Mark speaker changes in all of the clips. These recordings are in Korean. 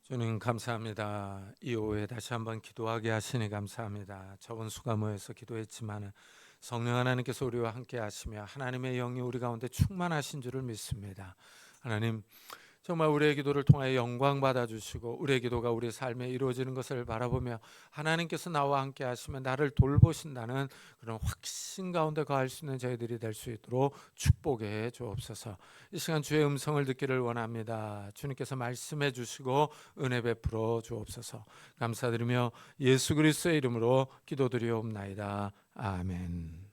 Speaker 1: 주님 감사합니다. 이 오후에 다시 한번 기도하게 하시니 감사합니다. 적은 수가 모여서 기도했지만 성령 하나님께서 우리와 함께 하시며 하나님의 영이 우리 가운데 충만하신 줄을 믿습니다. 하나님, 정말 우리의 기도를 통하여 영광 받아주시고 우리의 기도가 우리 삶에 이루어지는 것을 바라보며 하나님께서 나와 함께 하시면 나를 돌보신다는 그런 확신 가운데 거할 수 있는 저희들이 될 수 있도록 축복해 주옵소서. 이 시간 주의 음성을 듣기를 원합니다. 주님께서 말씀해 주시고 은혜 베풀어 주옵소서. 감사드리며 예수 그리스도의 이름으로 기도드리옵나이다. 아멘.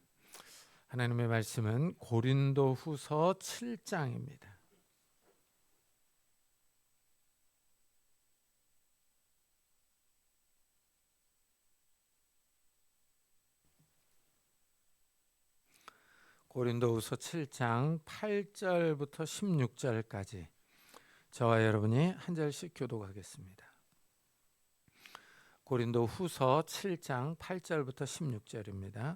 Speaker 1: 하나님의 말씀은 고린도후서 7장입니다. 고린도후서 7장 8절부터 16절까지 저와 여러분이 한 절씩 교독하겠습니다. 고린도후서 7장 8절부터 16절입니다.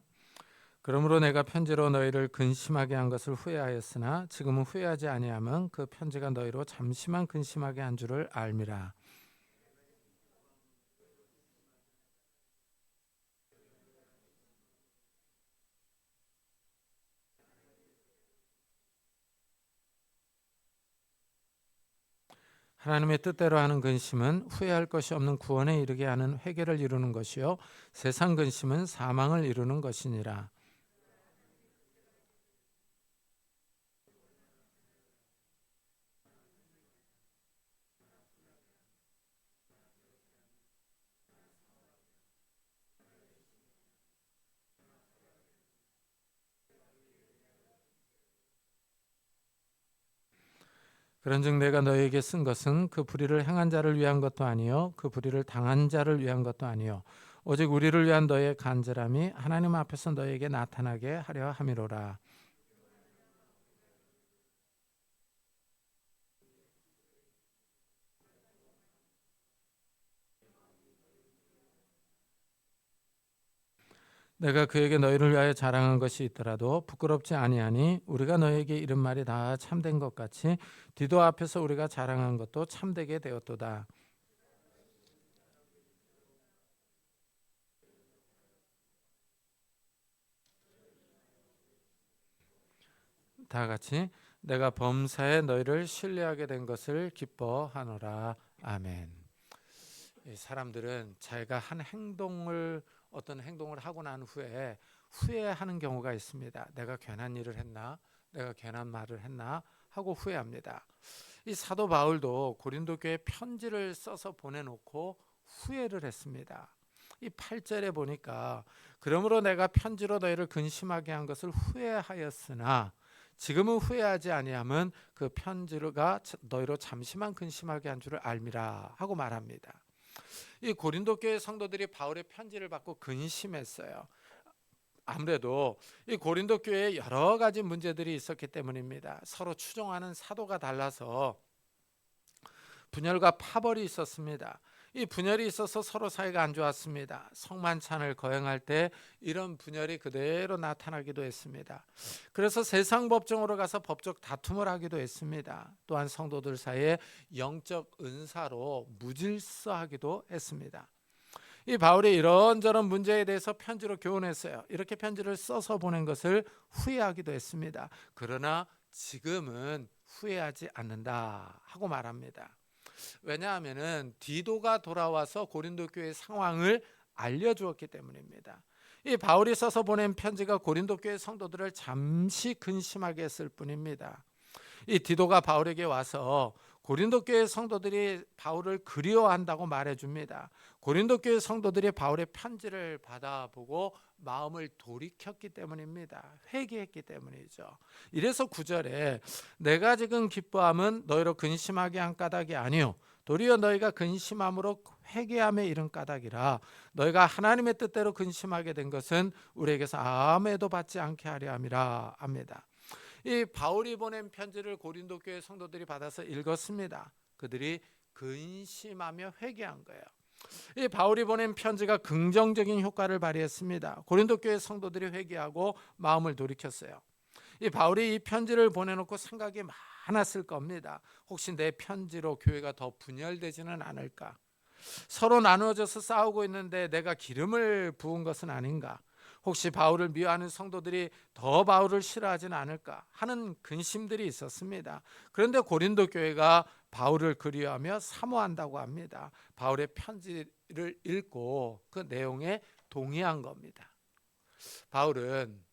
Speaker 1: 그러므로 내가 편지로 너희를 근심하게 한 것을 후회하였으나 지금은 후회하지 아니하면 그 편지가 너희로 잠시만 근심하게 한 줄을 알미라. 하나님의 뜻대로 하는 근심은 후회할 것이 없는 구원에 이르게 하는 회개를 이루는 것이요 세상 근심은 사망을 이루는 것이니라. 그런즉 내가 너에게 쓴 것은 그 불의를 행한 자를 위한 것도 아니요 그 불의를 당한 자를 위한 것도 아니요 오직 우리를 위한 너의 간절함이 하나님 앞에서 너에게 나타나게 하려 함이로라. 내가 그에게 너희를 위하여 자랑한 것이 있더라도 부끄럽지 아니하니 우리가 너에게 이른 말이 다 참된 것 같이 디도 앞에서 우리가 자랑한 것도 참되게 되었도다. 다 같이 내가 범사에 너희를 신뢰하게 된 것을 기뻐하노라. 아멘. 이 사람들은 자기가 한 행동을 어떤 행동을 하고 난 후에 후회하는 경우가 있습니다. 내가 괜한 일을 했나? 내가 괜한 말을 했나? 하고 후회합니다. 이 사도 바울도 고린도 교회에 편지를 써서 보내놓고 후회를 했습니다. 이 8절에 보니까 그러므로 내가 편지로 너희를 근심하게 한 것을 후회하였으나 지금은 후회하지 아니하면 그 편지가 너희로 잠시만 근심하게 한 줄을 알미라 하고 말합니다. 이 고린도 교회 성도들이 바울의 편지를 받고 근심했어요. 아무래도 이 고린도 교회에 여러 가지 문제들이 있었기 때문입니다. 서로 추종하는 사도가 달라서 분열과 파벌이 있었습니다. 이 분열이 있어서 서로 사이가 안 좋았습니다. 성만찬을 거행할 때 이런 분열이 그대로 나타나기도 했습니다. 그래서 세상 법정으로 가서 법적 다툼을 하기도 했습니다. 또한 성도들 사이에 영적 은사로 무질서하기도 했습니다. 이 바울이 이런저런 문제에 대해서 편지로 교훈했어요. 이렇게 편지를 써서 보낸 것을 후회하기도 했습니다. 그러나 지금은 후회하지 않는다 하고 말합니다. 왜냐하면은 디도가 돌아와서 고린도 교회 상황을 알려주었기 때문입니다. 이 바울이 써서 보낸 편지가 고린도 교회 성도들을 잠시 근심하게 했을 뿐입니다. 이 디도가 바울에게 와서 고린도 교회 성도들이 바울을 그리워한다고 말해줍니다. 고린도 교회 성도들이 바울의 편지를 받아보고 마음을 돌이켰기 때문입니다. 회개했기 때문이죠. 이래서 9절에 내가 지금 기뻐함은 너희로 근심하게 한 까닭이 아니요 도리어 너희가 근심함으로 회개함에 이른 까닭이라. 너희가 하나님의 뜻대로 근심하게 된 것은 우리에게서 아무에도 받지 않게 하려 함이라 합니다. 이 바울이 보낸 편지를 고린도 교회 성도들이 받아서 읽었습니다. 그들이 근심하며 회개한 거예요. 이 바울이 보낸 편지가 긍정적인 효과를 발휘했습니다. 고린도 교회 성도들이 회개하고 마음을 돌이켰어요. 이 바울이 이 편지를 보내놓고 생각이 많았을 겁니다. 혹시 내 편지로 교회가 더 분열되지는 않을까? 서로 나누어져서 싸우고 있는데 내가 기름을 부은 것은 아닌가? 혹시 바울을 미워하는 성도들이 더 바울을 싫어하지는 않을까 하는 근심들이 있었습니다. 그런데 고린도 교회가 바울을 그리워하며 사모한다고 합니다. 바울의 편지를 읽고 그 내용에 동의한 겁니다. 바울은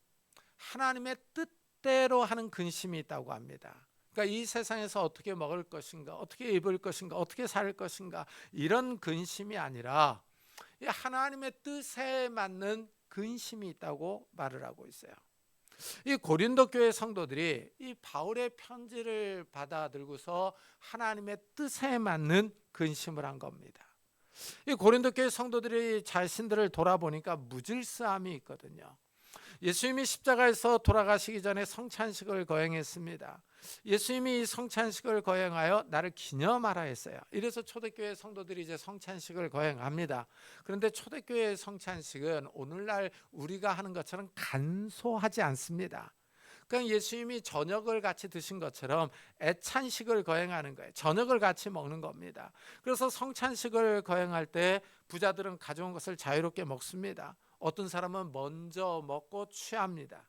Speaker 1: 하나님의 뜻대로 하는 근심이 있다고 합니다. 그러니까 이 세상에서 어떻게 먹을 것인가, 어떻게 입을 것인가, 어떻게 살 것인가, 이런 근심이 아니라 하나님의 뜻에 맞는 근심이 있다고 말을 하고 있어요. 이 고린도 교회 성도들이 이 바울의 편지를 받아들고서 하나님의 뜻에 맞는 근심을 한 겁니다. 이 고린도 교회 성도들이 자신들을 돌아보니까 무질서함이 있거든요. 예수님이 십자가에서 돌아가시기 전에 성찬식을 거행했습니다. 예수님이 이 성찬식을 거행하여 나를 기념하라 했어요. 이래서 초대교회 성도들이 이제 성찬식을 거행합니다. 그런데 초대교회 성찬식은 오늘날 우리가 하는 것처럼 간소하지 않습니다. 그러니까 예수님이 저녁을 같이 드신 것처럼 애찬식을 거행하는 거예요. 저녁을 같이 먹는 겁니다. 그래서 성찬식을 거행할 때 부자들은 가져온 것을 자유롭게 먹습니다. 어떤 사람은 먼저 먹고 취합니다.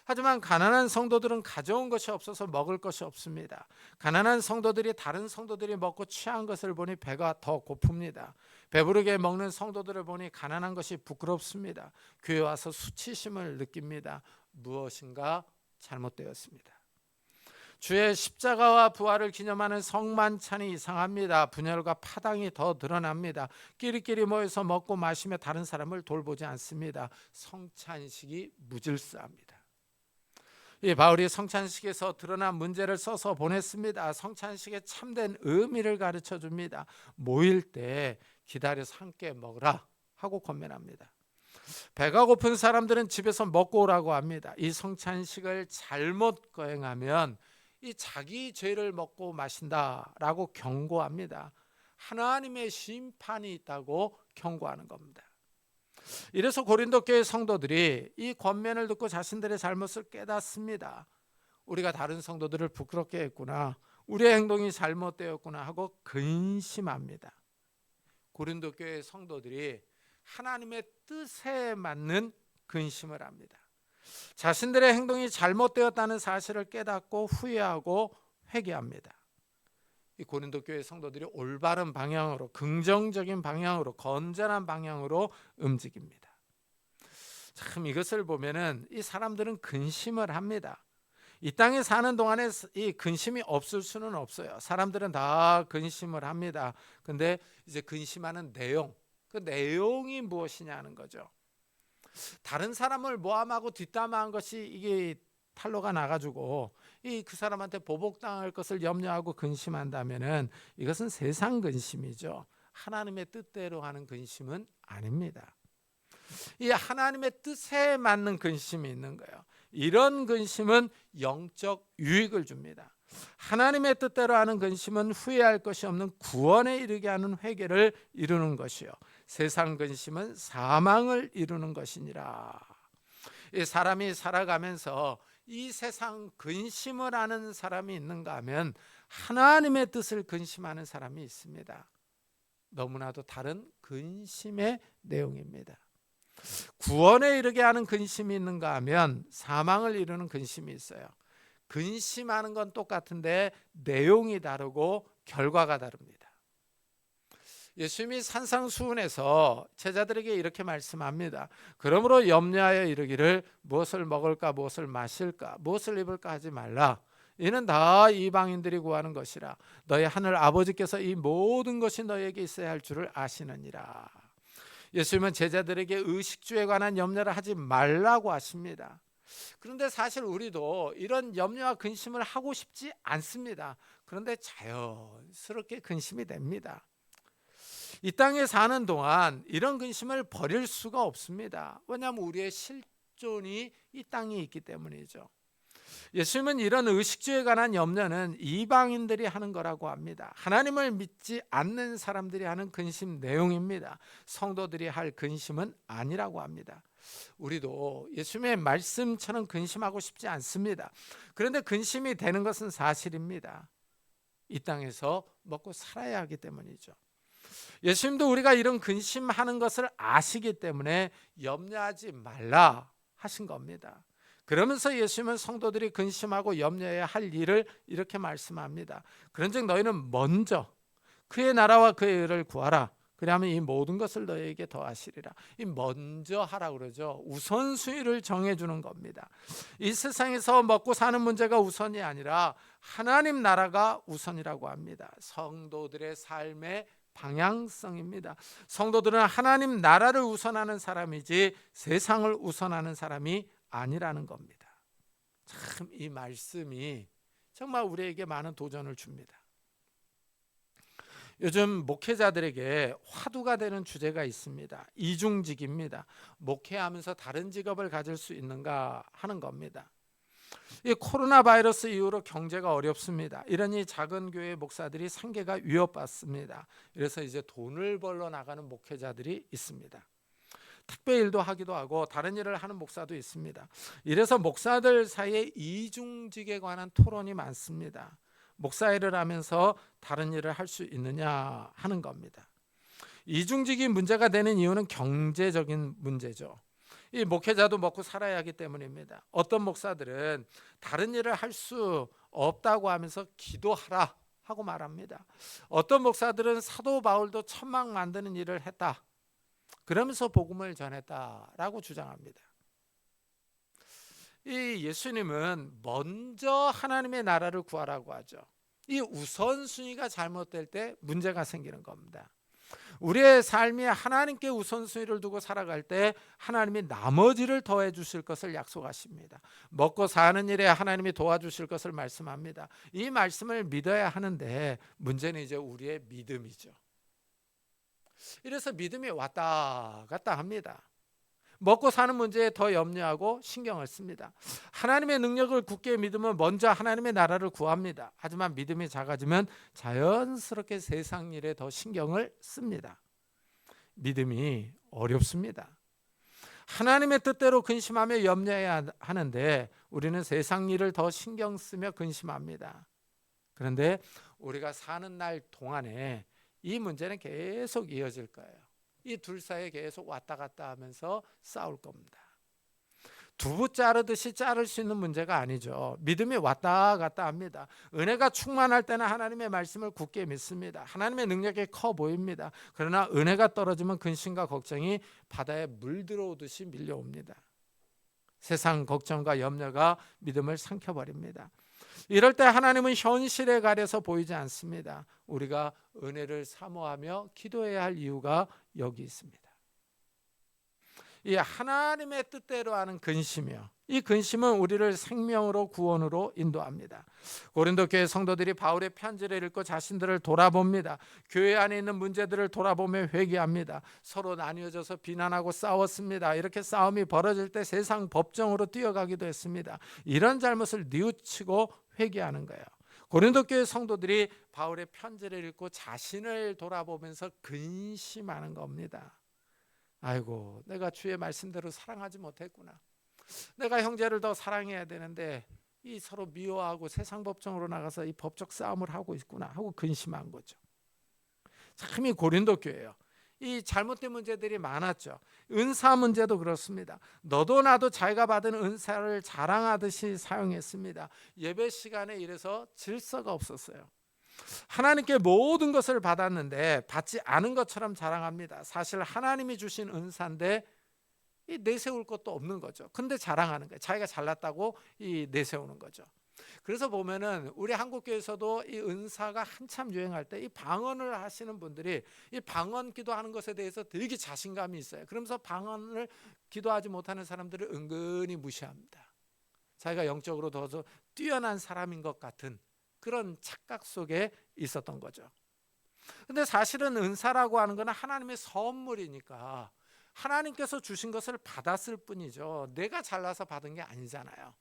Speaker 1: 하지만 가난한 성도들은 가져온 것이 없어서 먹을 것이 없습니다. 가난한 성도들이 다른 성도들이 먹고 취한 것을 보니 배가 더 고픕니다. 배부르게 먹는 성도들을 보니 가난한 것이 부끄럽습니다. 교회 와서 수치심을 느낍니다. 무엇인가 잘못되었습니다. 주의 십자가와 부활을 기념하는 성만찬이 이상합니다. 분열과 파당이 더 드러납니다. 끼리끼리 모여서 먹고 마시며 다른 사람을 돌보지 않습니다. 성찬식이 무질서합니다. 이 바울이 성찬식에서 드러난 문제를 써서 보냈습니다. 성찬식의 참된 의미를 가르쳐 줍니다. 모일 때 기다려서 함께 먹으라 하고 권면합니다. 배가 고픈 사람들은 집에서 먹고 오라고 합니다. 이 성찬식을 잘못 거행하면 이 자기 죄를 먹고 마신다라고 경고합니다. 하나님의 심판이 있다고 경고하는 겁니다. 이래서 고린도 교회 성도들이 이 권면을 듣고 자신들의 잘못을 깨닫습니다. 우리가 다른 성도들을 부끄럽게 했구나, 우리의 행동이 잘못되었구나 하고 근심합니다. 고린도 교회 성도들이 하나님의 뜻에 맞는 근심을 합니다. 자신들의 행동이 잘못되었다는 사실을 깨닫고 후회하고 회개합니다. 이 고린도 교회 성도들이 올바른 방향으로, 긍정적인 방향으로, 건전한 방향으로 움직입니다. 참 이것을 보면은 이 사람들은 근심을 합니다. 이 땅에 사는 동안에 이 근심이 없을 수는 없어요. 사람들은 다 근심을 합니다. 근데 이제 근심하는 내용, 그 내용이 무엇이냐는 거죠. 다른 사람을 모함하고 뒷담화한 것이 이게 탄로가 나가지고 그 사람한테 보복당할 것을 염려하고 근심한다면은 이것은 세상 근심이죠. 하나님의 뜻대로 하는 근심은 아닙니다. 이 하나님의 뜻에 맞는 근심이 있는 거예요. 이런 근심은 영적 유익을 줍니다. 하나님의 뜻대로 하는 근심은 후회할 것이 없는 구원에 이르게 하는 회개를 이루는 것이요, 세상 근심은 사망을 이루는 것이니라. 이 사람이 살아가면서 이 세상 근심을 하는 사람이 있는가 하면 하나님의 뜻을 근심하는 사람이 있습니다. 너무나도 다른 근심의 내용입니다. 구원에 이르게 하는 근심이 있는가 하면 사망을 이루는 근심이 있어요. 근심하는 건 똑같은데 내용이 다르고 결과가 다릅니다. 예수님이 산상수훈에서 제자들에게 이렇게 말씀합니다. 그러므로 염려하여 이르기를 무엇을 먹을까, 무엇을 마실까, 무엇을 입을까 하지 말라. 이는 다 이방인들이 구하는 것이라. 너희 하늘 아버지께서 이 모든 것이 너희에게 있어야 할 줄을 아시느니라. 예수님은 제자들에게 의식주에 관한 염려를 하지 말라고 하십니다. 그런데 사실 우리도 이런 염려와 근심을 하고 싶지 않습니다. 그런데 자연스럽게 근심이 됩니다. 이 땅에 사는 동안 이런 근심을 버릴 수가 없습니다. 왜냐하면 우리의 실존이 이 땅에 있기 때문이죠. 예수님은 이런 의식주에 관한 염려는 이방인들이 하는 거라고 합니다. 하나님을 믿지 않는 사람들이 하는 근심 내용입니다. 성도들이 할 근심은 아니라고 합니다. 우리도 예수님의 말씀처럼 근심하고 싶지 않습니다. 그런데 근심이 되는 것은 사실입니다. 이 땅에서 먹고 살아야 하기 때문이죠. 예수님도 우리가 이런 근심하는 것을 아시기 때문에 염려하지 말라 하신 겁니다. 그러면서 예수님은 성도들이 근심하고 염려해야 할 일을 이렇게 말씀합니다. 그런즉 너희는 먼저 그의 나라와 그의 의를 구하라. 그리하면 이 모든 것을 너희에게 더하시리라. 이 먼저 하라 그러죠. 우선순위를 정해주는 겁니다. 이 세상에서 먹고 사는 문제가 우선이 아니라 하나님 나라가 우선이라고 합니다. 성도들의 삶의 방향성입니다. 성도들은 하나님 나라를 우선하는 사람이지 세상을 우선하는 사람이 아니라는 겁니다. 참 이 말씀이 정말 우리에게 많은 도전을 줍니다. 요즘 목회자들에게 화두가 되는 주제가 있습니다. 이중직입니다. 목회하면서 다른 직업을 가질 수 있는가 하는 겁니다. 이 코로나 바이러스 이후로 경제가 어렵습니다. 이러니 작은 교회 목사들이 생계가 위협받습니다. 그래서 이제 돈을 벌러 나가는 목회자들이 있습니다. 택배 일도 하기도 하고 다른 일을 하는 목사도 있습니다. 이래서 목사들 사이에 이중직에 관한 토론이 많습니다. 목사 일을 하면서 다른 일을 할 수 있느냐 하는 겁니다. 이중직이 문제가 되는 이유는 경제적인 문제죠. 이 목회자도 먹고 살아야 하기 때문입니다. 어떤 목사들은 다른 일을 할 수 없다고 하면서 기도하라 하고 말합니다. 어떤 목사들은 사도 바울도 천막 만드는 일을 했다. 그러면서 복음을 전했다라고 주장합니다. 이 예수님은 먼저 하나님의 나라를 구하라고 하죠. 이 우선순위가 잘못될 때 문제가 생기는 겁니다. 우리의 삶이 하나님께 우선순위를 두고 살아갈 때 하나님이 나머지를 더해 주실 것을 약속하십니다. 먹고 사는 일에 하나님이 도와주실 것을 말씀합니다. 이 말씀을 믿어야 하는데 문제는 이제 우리의 믿음이죠. 이래서 믿음이 왔다 갔다 합니다. 먹고 사는 문제에 더 염려하고 신경을 씁니다. 하나님의 능력을 굳게 믿으면 먼저 하나님의 나라를 구합니다. 하지만 믿음이 작아지면 자연스럽게 세상 일에 더 신경을 씁니다. 믿음이 어렵습니다. 하나님의 뜻대로 근심하며 염려해야 하는데 우리는 세상 일을 더 신경 쓰며 근심합니다. 그런데 우리가 사는 날 동안에 이 문제는 계속 이어질 거예요. 이 둘 사이에 계속 왔다 갔다 하면서 싸울 겁니다. 두부 자르듯이 자를 수 있는 문제가 아니죠. 믿음이 왔다 갔다 합니다. 은혜가 충만할 때는 하나님의 말씀을 굳게 믿습니다. 하나님의 능력이 커 보입니다. 그러나 은혜가 떨어지면 근심과 걱정이 바다에 물 들어오듯이 밀려옵니다. 세상 걱정과 염려가 믿음을 삼켜버립니다. 이럴 때 하나님은 현실에 가려서 보이지 않습니다. 우리가 은혜를 사모하며 기도해야 할 이유가 여기 있습니다. 이 하나님의 뜻대로 하는 근심이요. 이 근심은 우리를 생명으로 구원으로 인도합니다. 고린도 교회 성도들이 바울의 편지를 읽고 자신들을 돌아봅니다. 교회 안에 있는 문제들을 돌아보며 회개합니다. 서로 나뉘어져서 비난하고 싸웠습니다. 이렇게 싸움이 벌어질 때 세상 법정으로 뛰어가기도 했습니다. 이런 잘못을 뉘우치고 회개하는 거예요. 고린도 교회 성도들이 바울의 편지를 읽고 자신을 돌아보면서 근심하는 겁니다. 아이고, 내가 주의 말씀대로 사랑하지 못했구나. 내가 형제를 더 사랑해야 되는데 이 서로 미워하고 세상 법정으로 나가서 이 법적 싸움을 하고 있구나 하고 근심한 거죠. 참 이 고린도 교회예요. 이 잘못된 문제들이 많았죠. 은사 문제도 그렇습니다. 너도 나도 자기가 받은 은사를 자랑하듯이 사용했습니다. 예배 시간에 이래서 질서가 없었어요. 하나님께 모든 것을 받았는데 받지 않은 것처럼 자랑합니다. 사실 하나님이 주신 은사인데 내세울 것도 없는 거죠. 근데 자랑하는 거예요. 자기가 잘났다고 내세우는 거죠. 그래서 보면은 우리 한국교회에서도 이 은사가 한참 유행할 때 이 방언을 하시는 분들이 이 방언 기도하는 것에 대해서 되게 자신감이 있어요. 그러면서 방언을 기도하지 못하는 사람들을 은근히 무시합니다. 자기가 영적으로 더 뛰어난 사람인 것 같은 그런 착각 속에 있었던 거죠. 근데 사실은 은사라고 하는 건 하나님의 선물이니까 하나님께서 주신 것을 받았을 뿐이죠. 내가 잘나서 받은 게 아니잖아요.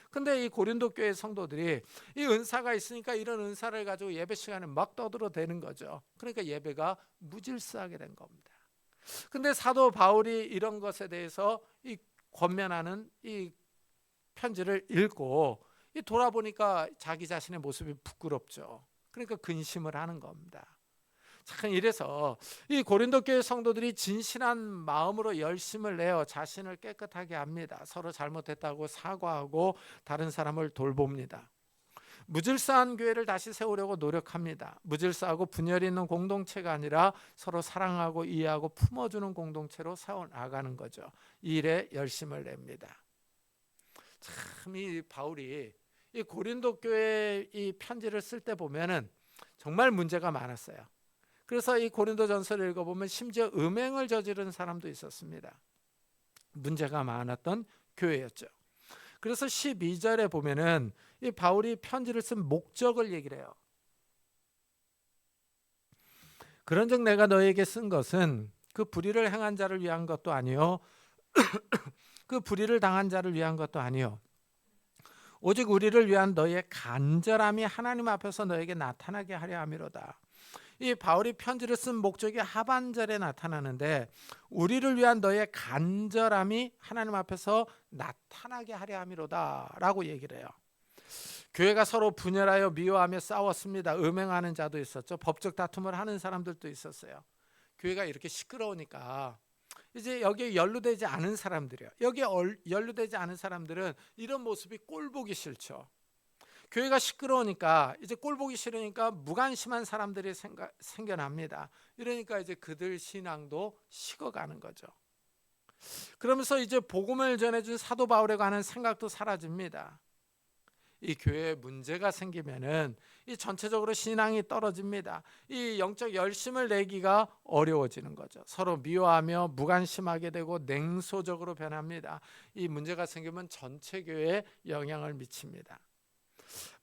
Speaker 1: 근데 이 고린도 교회 성도들이 이 은사가 있으니까 이런 은사를 가지고 예배 시간에 막 떠들어대는 거죠. 그러니까 예배가 무질서하게 된 겁니다. 근데 사도 바울이 이런 것에 대해서 이 권면하는 이 편지를 읽고 이 돌아보니까 자기 자신의 모습이 부끄럽죠. 그러니까 근심을 하는 겁니다. 참, 이래서 이 고린도 교회 성도들이 진실한 마음으로 열심을 내어 자신을 깨끗하게 합니다. 서로 잘못했다고 사과하고 다른 사람을 돌봅니다. 무질서한 교회를 다시 세우려고 노력합니다. 무질서하고 분열이 있는 공동체가 아니라 서로 사랑하고 이해하고 품어주는 공동체로 세워나가는 거죠. 이 일에 열심을 냅니다. 참, 이 바울이 이 고린도 교회 이 편지를 쓸 때 보면은 정말 문제가 많았어요. 그래서 이 고린도전서를 읽어보면 심지어 음행을 저지른 사람도 있었습니다. 문제가 많았던 교회였죠. 그래서 12절에 보면은 이 바울이 편지를 쓴 목적을 얘기를 해요. 그런즉 내가 너에게 쓴 것은 그 불의를 행한 자를 위한 것도 아니요 그 불의를 당한 자를 위한 것도 아니요 오직 우리를 위한 너의 간절함이 하나님 앞에서 너에게 나타나게 하려 함이로다. 이 바울이 편지를 쓴 목적이 하반절에 나타나는데 우리를 위한 너의 간절함이 하나님 앞에서 나타나게 하려 함이로다 라고 얘기를 해요. 교회가 서로 분열하여 미워하며 싸웠습니다. 음행하는 자도 있었죠. 법적 다툼을 하는 사람들도 있었어요. 교회가 이렇게 시끄러우니까 이제 여기에 연루되지 않은 사람들이요. 여기에 연루되지 않은 사람들은 이런 모습이 꼴보기 싫죠. 교회가 시끄러우니까 이제 꼴보기 싫으니까 무관심한 사람들이 생겨납니다. 이러니까 이제 그들 신앙도 식어가는 거죠. 그러면서 이제 복음을 전해준 사도 바울에 관한 생각도 사라집니다. 이 교회에 문제가 생기면은 이 전체적으로 신앙이 떨어집니다. 이 영적 열심을 내기가 어려워지는 거죠. 서로 미워하며 무관심하게 되고 냉소적으로 변합니다. 이 문제가 생기면 전체 교회에 영향을 미칩니다.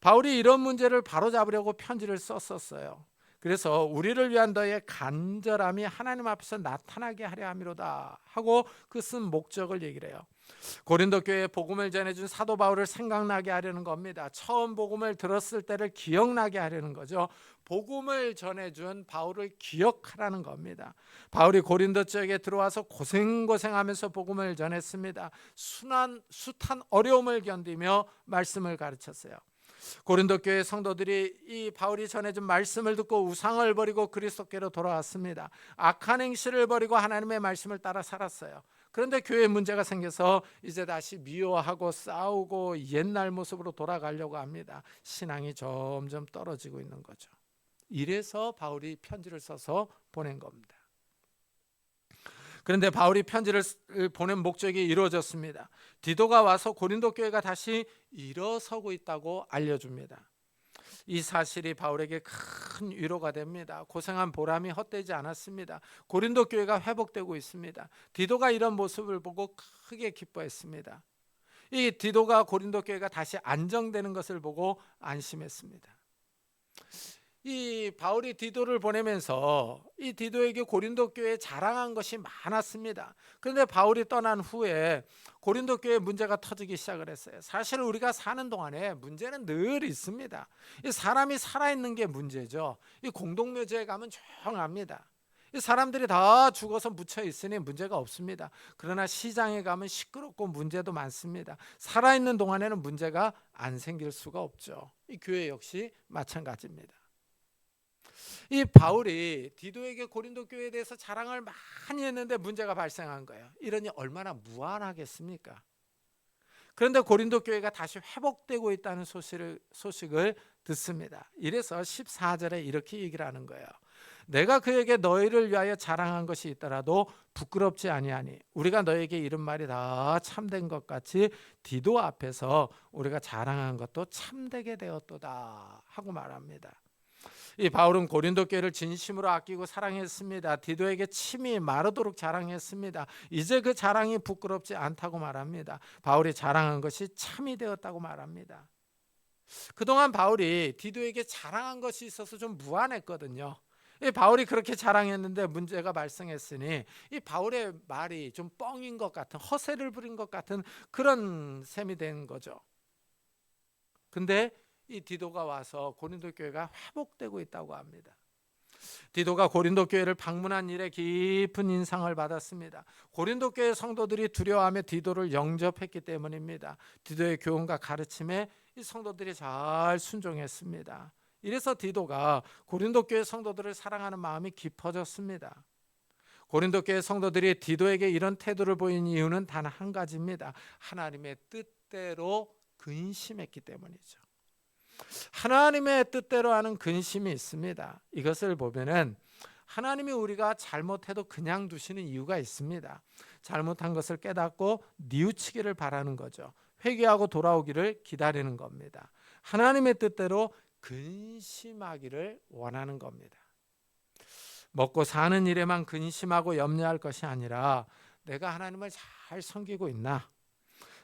Speaker 1: 바울이 이런 문제를 바로잡으려고 편지를 썼었어요. 그래서 우리를 위한 너의 간절함이 하나님 앞에서 나타나게 하려 함이로다 하고 그 쓴 목적을 얘기를 해요. 고린도 교회에 복음을 전해준 사도 바울을 생각나게 하려는 겁니다. 처음 복음을 들었을 때를 기억나게 하려는 거죠. 복음을 전해준 바울을 기억하라는 겁니다. 바울이 고린도 지역에 들어와서 고생하면서 복음을 전했습니다. 숱한 어려움을 견디며 말씀을 가르쳤어요. 고린도 교회 성도들이 이 바울이 전해준 말씀을 듣고 우상을 버리고 그리스도께로 돌아왔습니다. 악한 행실을 버리고 하나님의 말씀을 따라 살았어요. 그런데 교회에 문제가 생겨서 이제 다시 미워하고 싸우고 옛날 모습으로 돌아가려고 합니다. 신앙이 점점 떨어지고 있는 거죠. 이래서 바울이 편지를 써서 보낸 겁니다. 그런데 바울이 편지를 보낸 목적이 이루어졌습니다. 디도가 와서 고린도 교회가 다시 일어서고 있다고 알려줍니다. 이 사실이 바울에게 큰 위로가 됩니다. 고생한 보람이 헛되지 않았습니다. 고린도 교회가 회복되고 있습니다. 디도가 이런 모습을 보고 크게 기뻐했습니다. 이 디도가 고린도 교회가 다시 안정되는 것을 보고 안심했습니다. 이 바울이 디도를 보내면서 이 디도에게 고린도 교회에 자랑한 것이 많았습니다. 그런데 바울이 떠난 후에 고린도 교회에 문제가 터지기 시작을 했어요. 사실 우리가 사는 동안에 문제는 늘 있습니다. 이 사람이 살아있는 게 문제죠. 이 공동묘지에 가면 조용합니다. 이 사람들이 다 죽어서 묻혀 있으니 문제가 없습니다. 그러나 시장에 가면 시끄럽고 문제도 많습니다. 살아있는 동안에는 문제가 안 생길 수가 없죠. 이 교회 역시 마찬가지입니다. 이 바울이 디도에게 고린도 교회에 대해서 자랑을 많이 했는데 문제가 발생한 거예요. 이러니 얼마나 무안하겠습니까? 그런데 고린도 교회가 다시 회복되고 있다는 소식을 듣습니다. 이래서 14절에 이렇게 얘기를 하는 거예요. 내가 그에게 너희를 위하여 자랑한 것이 있더라도 부끄럽지 아니하니 우리가 너에게 이른 말이 다 참된 것 같이 디도 앞에서 우리가 자랑한 것도 참되게 되었도다 하고 말합니다. 이 바울은 고린도 교회를 진심으로 아끼고 사랑했습니다. 디도에게 침이 마르도록 자랑했습니다. 이제 그 자랑이 부끄럽지 않다고 말합니다. 바울이 자랑한 것이 참이 되었다고 말합니다. 그동안 바울이 디도에게 자랑한 것이 있어서 좀 무안했거든요. 이 바울이 그렇게 자랑했는데 문제가 발생했으니 이 바울의 말이 좀 뻥인 것 같은, 허세를 부린 것 같은 그런 셈이 된 거죠. 근데 이 디도가 와서 고린도 교회가 회복되고 있다고 합니다. 디도가 고린도 교회를 방문한 일에 깊은 인상을 받았습니다. 고린도 교회 성도들이 두려워하며 디도를 영접했기 때문입니다. 디도의 교훈과 가르침에 이 성도들이 잘 순종했습니다. 이래서 디도가 고린도 교회 성도들을 사랑하는 마음이 깊어졌습니다. 고린도 교회 성도들이 디도에게 이런 태도를 보인 이유는 단 한 가지입니다. 하나님의 뜻대로 근심했기 때문이죠. 하나님의 뜻대로 하는 근심이 있습니다. 이것을 보면은 하나님이 우리가 잘못해도 그냥 두시는 이유가 있습니다. 잘못한 것을 깨닫고 뉘우치기를 바라는 거죠. 회개하고 돌아오기를 기다리는 겁니다. 하나님의 뜻대로 근심하기를 원하는 겁니다. 먹고 사는 일에만 근심하고 염려할 것이 아니라 내가 하나님을 잘 섬기고 있나?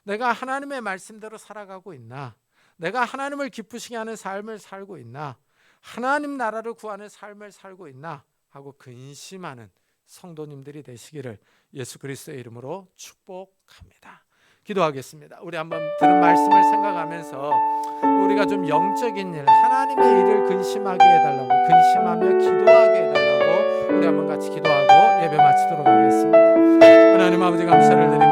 Speaker 1: 내가 하나님의 말씀대로 살아가고 있나? 내가 하나님을 기쁘시게 하는 삶을 살고 있나? 하나님 나라를 구하는 삶을 살고 있나? 하고 근심하는 성도님들이 되시기를 예수 그리스도의 이름으로 축복합니다. 기도하겠습니다. 우리 한번 들은 말씀을 생각하면서 우리가 좀 영적인 일, 하나님의 일을 근심하게 해달라고, 근심하며 기도하게 해달라고 우리 한번 같이 기도하고 예배 마치도록 하겠습니다. 하나님 아버지 감사를 드립니다.